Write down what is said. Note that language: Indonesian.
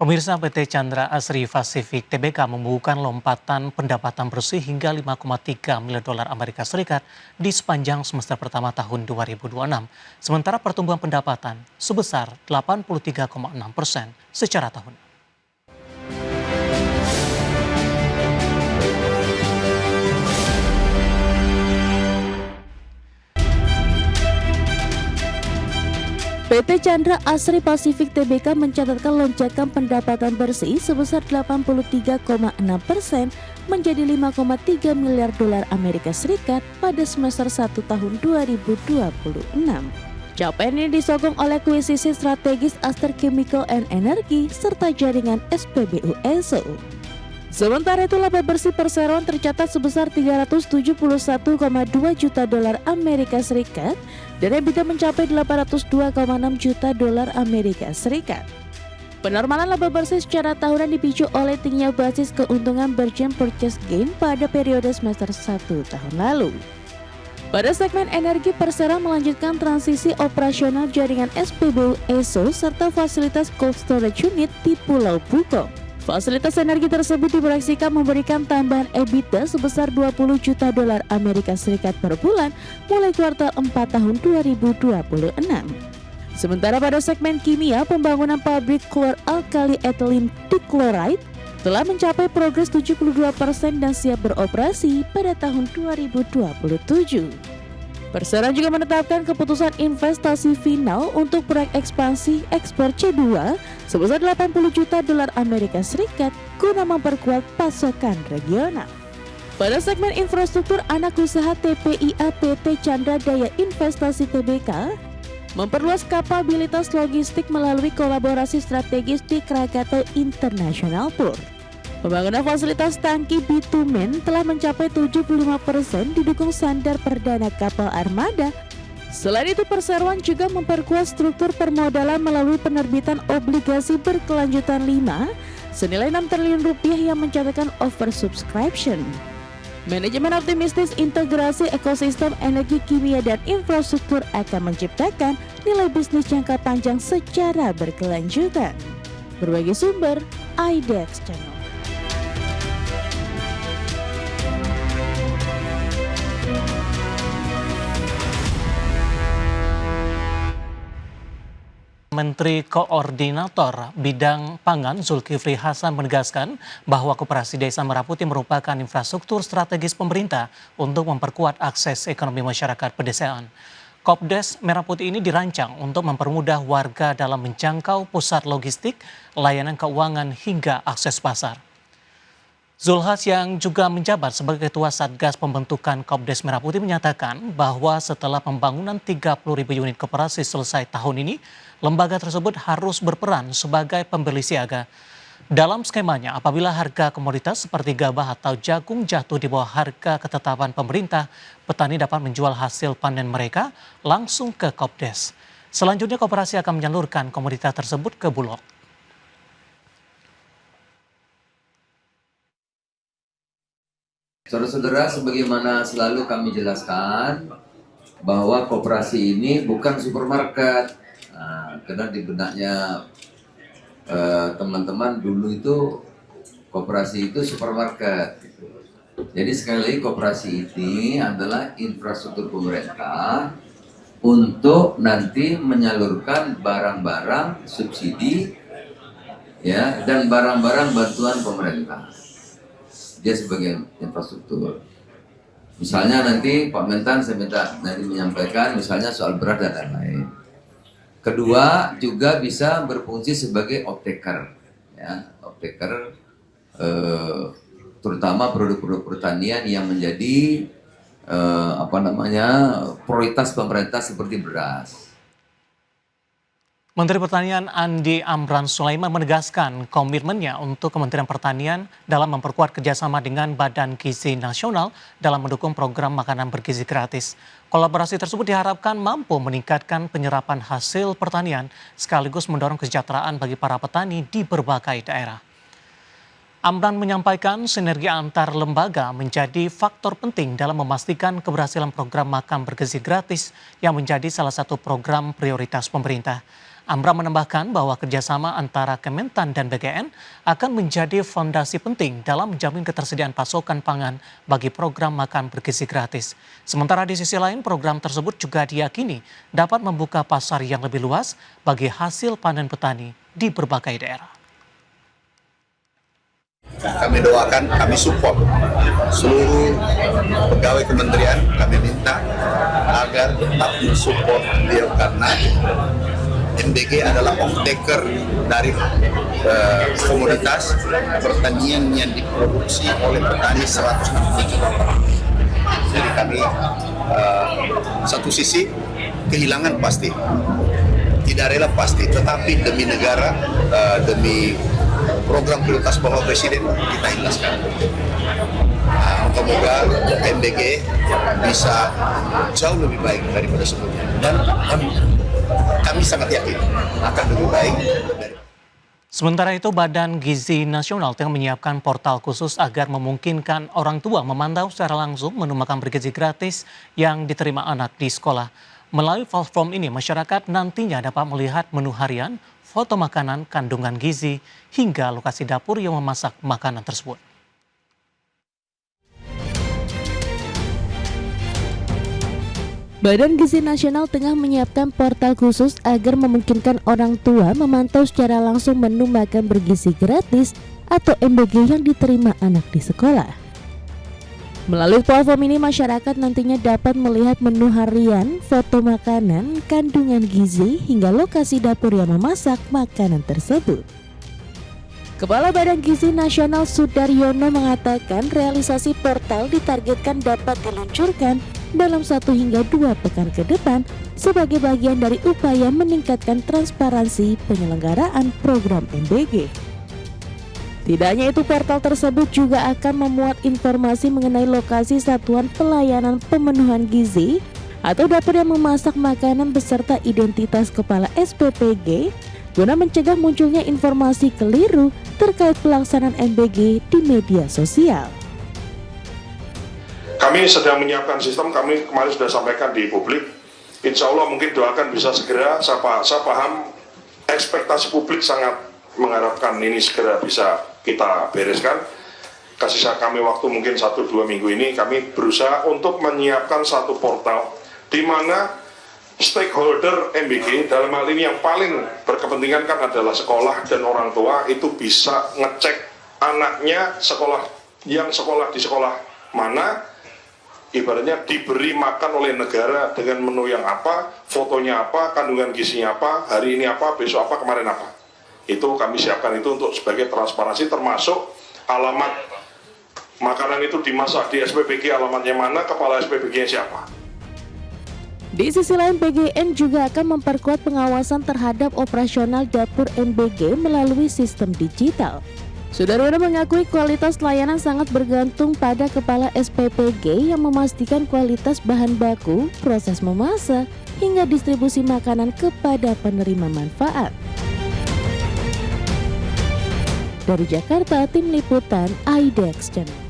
Pemirsa, PT Chandra Asri Pacific Tbk membukukan lompatan pendapatan bersih hingga 5,3 miliar dolar Amerika Serikat di sepanjang semester pertama tahun 2026. Sementara pertumbuhan pendapatan sebesar 83,6% secara tahunan. PT Chandra Asri Pacific Tbk mencatatkan lonjakan pendapatan bersih sebesar 83,6% menjadi 5,3 miliar dolar Amerika Serikat pada semester 1 tahun 2026. Capaian ini disokong oleh akuisisi strategis Aster Chemical and Energy serta jaringan SPBU ESO. Sementara itu laba bersih perseroan tercatat sebesar 371,2 juta dolar Amerika Serikat dan EBITDA mencapai 802,6 juta dolar Amerika Serikat. Penormalan laba bersih secara tahunan dipicu oleh tingginya basis keuntungan Bergen Purchase Gain pada periode semester 1 tahun lalu. Pada segmen energi, Persero melanjutkan transisi operasional jaringan SPBU ESO serta fasilitas cold storage unit di Pulau Bukom. Fasilitas energi tersebut diproyeksikan memberikan tambahan EBITDA sebesar 20 juta dolar Amerika Serikat per bulan mulai kuartal 4 tahun 2026. Sementara pada segmen kimia, pembangunan pabrik chlor-alkali ethylene dichloride telah mencapai progres 72% dan siap beroperasi pada tahun 2027. Persero juga menetapkan keputusan investasi final untuk proyek ekspansi ekspor C2 sebesar 80 juta dolar Amerika Serikat guna memperkuat pasokan regional. Pada segmen infrastruktur, anak usaha TPIA PT Chandra Daya Investasi Tbk memperluas kapabilitas logistik melalui kolaborasi strategis di Krakatau International Port. Pembangunan fasilitas tangki bitumen telah mencapai 75% didukung sandar perdana kapal armada. Selain itu, perseroan juga memperkuat struktur permodalan melalui penerbitan obligasi berkelanjutan 5 senilai 6 triliun rupiah yang mencatatkan oversubscription. Manajemen optimistis integrasi ekosistem energi kimia dan infrastruktur akan menciptakan nilai bisnis jangka panjang secara berkelanjutan. Berbagai sumber, IDEX Channel. Menteri Koordinator Bidang Pangan Zulkifli Hasan menegaskan bahwa Koperasi Desa Merah Putih merupakan infrastruktur strategis pemerintah untuk memperkuat akses ekonomi masyarakat pedesaan. Kopdes Merah Putih ini dirancang untuk mempermudah warga dalam menjangkau pusat logistik, layanan keuangan hingga akses pasar. Zulhas yang juga menjabat sebagai Ketua Satgas Pembentukan Kopdes Merah Putih menyatakan bahwa setelah pembangunan 30.000 unit koperasi selesai tahun ini, lembaga tersebut harus berperan sebagai pembeli siaga. Dalam skemanya, apabila harga komoditas seperti gabah atau jagung jatuh di bawah harga ketetapan pemerintah, petani dapat menjual hasil panen mereka langsung ke Kopdes. Selanjutnya, koperasi akan menyalurkan komoditas tersebut ke Bulog. Saudara-saudara, sebagaimana selalu kami jelaskan bahwa koperasi ini bukan supermarket. Karena di benaknya teman-teman dulu itu koperasi itu supermarket. Jadi sekali lagi koperasi ini adalah infrastruktur pemerintah untuk nanti menyalurkan barang-barang subsidi ya dan barang-barang bantuan pemerintah. Dia sebagai infrastruktur. Misalnya nanti Pak Mentan saya minta nanti menyampaikan misalnya soal beras dan lain-lain. Kedua juga bisa berfungsi sebagai off-taker, ya, off-taker terutama produk-produk pertanian yang menjadi prioritas pemerintah seperti beras. Menteri Pertanian Andi Amran Sulaiman menegaskan komitmennya untuk Kementerian Pertanian dalam memperkuat kerjasama dengan Badan Gizi Nasional dalam mendukung program makanan bergizi gratis. Kolaborasi tersebut diharapkan mampu meningkatkan penyerapan hasil pertanian sekaligus mendorong kesejahteraan bagi para petani di berbagai daerah. Amran menyampaikan sinergi antar lembaga menjadi faktor penting dalam memastikan keberhasilan program makan bergizi gratis yang menjadi salah satu program prioritas pemerintah. Amran menambahkan bahwa kerjasama antara Kementan dan BGN akan menjadi fondasi penting dalam menjamin ketersediaan pasokan pangan bagi program makan bergizi gratis. Sementara di sisi lain, program tersebut juga diyakini dapat membuka pasar yang lebih luas bagi hasil panen petani di berbagai daerah. Kami doakan, kami support seluruh pegawai kementerian, kami minta agar tetap mensupport beliau karena MBG adalah off-taker dari komoditas pertanian yang diproduksi oleh petani 160 juta orang. Jadi kami satu sisi kehilangan pasti, tidak rela pasti, tetapi demi negara, demi program prioritas Bapak Presiden kita ikhlaskan. Semoga MBG bisa jauh lebih baik daripada sebelumnya dan kami sangat yakin akan lebih baik. Sementara itu, Badan Gizi Nasional tengah menyiapkan portal khusus agar memungkinkan orang tua memantau secara langsung menu makan bergizi gratis yang diterima anak di sekolah. Melalui platform ini, masyarakat nantinya dapat melihat menu harian, foto makanan, kandungan gizi, hingga lokasi dapur yang memasak makanan tersebut. Badan Gizi Nasional tengah menyiapkan portal khusus agar memungkinkan orang tua memantau secara langsung menu makan bergizi gratis atau MBG yang diterima anak di sekolah. Melalui platform ini, masyarakat nantinya dapat melihat menu harian, foto makanan, kandungan gizi, hingga lokasi dapur yang memasak makanan tersebut. Kepala Badan Gizi Nasional Sudaryono mengatakan realisasi portal ditargetkan dapat diluncurkan dalam 1 hingga 2 pekan ke depan sebagai bagian dari upaya meningkatkan transparansi penyelenggaraan program MBG. Tidak hanya itu, portal tersebut juga akan memuat informasi mengenai lokasi satuan pelayanan pemenuhan gizi atau dapur yang memasak makanan beserta identitas kepala SPPG guna mencegah munculnya informasi keliru terkait pelaksanaan MBG di media sosial. Kami sedang menyiapkan sistem, kami kemarin sudah sampaikan di publik. Insya Allah mungkin doakan bisa segera, saya paham ekspektasi publik sangat mengharapkan ini segera bisa kita bereskan. Kasih kami waktu mungkin 1-2 minggu ini, kami berusaha untuk menyiapkan satu portal di mana stakeholder MBG, dalam hal ini yang paling berkepentingan kan adalah sekolah dan orang tua, itu bisa ngecek anaknya sekolah di sekolah mana, ibaratnya diberi makan oleh negara dengan menu yang apa, fotonya apa, kandungan gizinya apa, hari ini apa, besok apa, kemarin apa. Itu kami siapkan itu untuk sebagai transparansi, termasuk alamat makanan itu dimasak di SPPG, alamatnya mana, kepala SPPG-nya siapa. Di sisi lain, BGN juga akan memperkuat pengawasan terhadap operasional dapur MBG melalui sistem digital. Sudaryono mengakui kualitas layanan sangat bergantung pada kepala SPPG yang memastikan kualitas bahan baku, proses memasak, hingga distribusi makanan kepada penerima manfaat. Dari Jakarta, Tim Liputan IDX Channel.